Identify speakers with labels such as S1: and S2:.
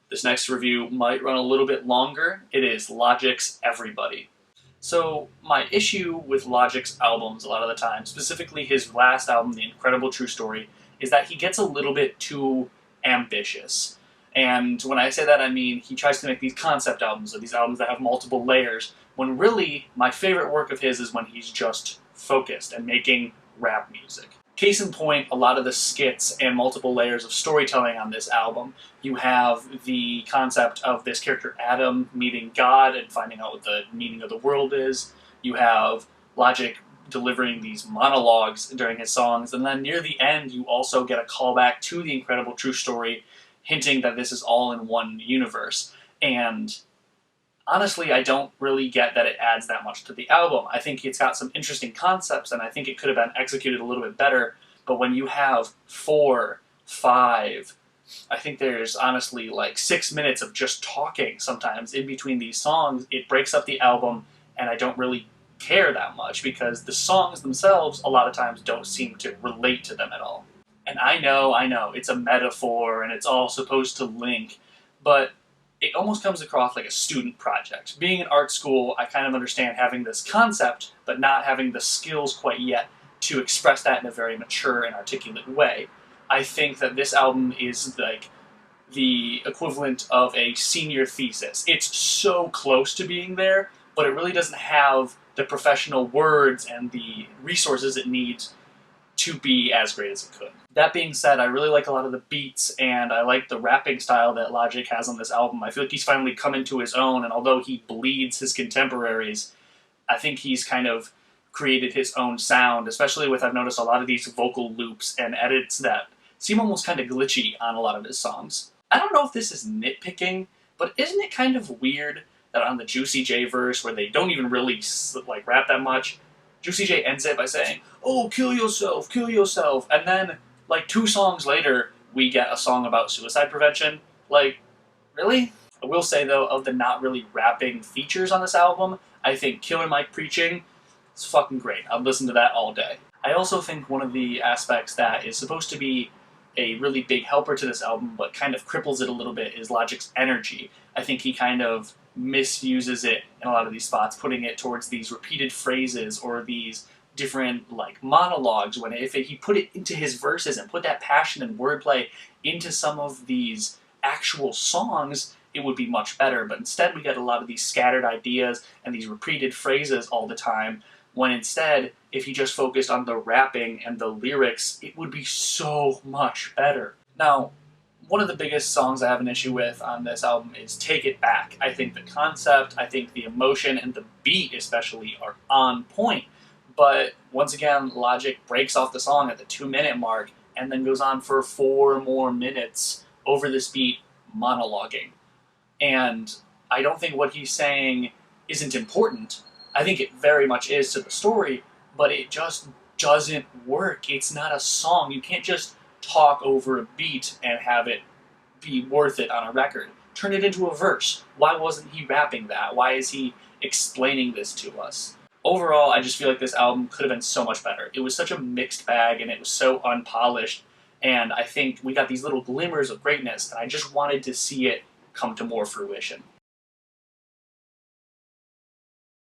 S1: This next review might run a little bit longer. It is Logic's Everybody. So my issue with Logic's albums a lot of the time, specifically his last album, The Incredible True Story, is that he gets a little bit too ambitious. And when I say that, I mean he tries to make these concept albums, or these albums that have multiple layers, when really my favorite work of his is when he's just focused and making rap music. Case in point, a lot of the skits and multiple layers of storytelling on this album. You have the concept of this character Adam meeting God and finding out what the meaning of the world is. You have Logic delivering these monologues during his songs, and then near the end you also get a callback to The Incredible True Story, hinting that this is all in one universe. And honestly, I don't really get that it adds that much to the album. I think it's got some interesting concepts, and I think it could have been executed a little bit better, but when you have 4, 5, I think there's honestly like 6 minutes of just talking sometimes in between these songs, it breaks up the album, and I don't really care that much, because the songs themselves a lot of times don't seem to relate to them at all. And I know, it's a metaphor, and it's all supposed to link, but it almost comes across like a student project. Being in art school, I kind of understand having this concept, but not having the skills quite yet to express that in a very mature and articulate way. I think that this album is like the equivalent of a senior thesis. It's so close to being there, but it really doesn't have the professional words and the resources it needs to be as great as it could. That being said, I really like a lot of the beats, and I like the rapping style that Logic has on this album. I feel like he's finally come into his own, and although he bleeds his contemporaries, I think he's kind of created his own sound, especially with, I've noticed, a lot of these vocal loops and edits that seem almost kind of glitchy on a lot of his songs. I don't know if this is nitpicking, but isn't it kind of weird that on the Juicy J verse, where they don't even really like rap that much, Juicy J ends it by saying, "Oh, kill yourself," and then like 2 songs later, we get a song about suicide prevention. Like, really? I will say, though, of the not really rapping features on this album, I think Killer Mike preaching is fucking great. I'd listen to that all day. I also think one of the aspects that is supposed to be a really big helper to this album, but kind of cripples it a little bit, is Logic's energy. I think he kind of misuses it in a lot of these spots, putting it towards these repeated phrases or these different like monologues, when if he put it into his verses and put that passion and wordplay into some of these actual songs, it would be much better. But instead we get a lot of these scattered ideas and these repeated phrases all the time, when instead, if he just focused on the rapping and the lyrics, it would be so much better. Now, one of the biggest songs I have an issue with on this album is Take It Back. I think the concept, I think the emotion, and the beat especially are on point. But once again, Logic breaks off the song at the 2-minute mark and then goes on for 4 more minutes over this beat monologuing. And I don't think what he's saying isn't important. I think it very much is to the story, but it just doesn't work. It's not a song. You can't just talk over a beat and have it be worth it on a record. Turn it into a verse. Why wasn't he rapping that? Why is he explaining this to us? Overall, I just feel like this album could have been so much better. It was such a mixed bag, and it was so unpolished, and I think we got these little glimmers of greatness, and I just wanted to see it come to more fruition.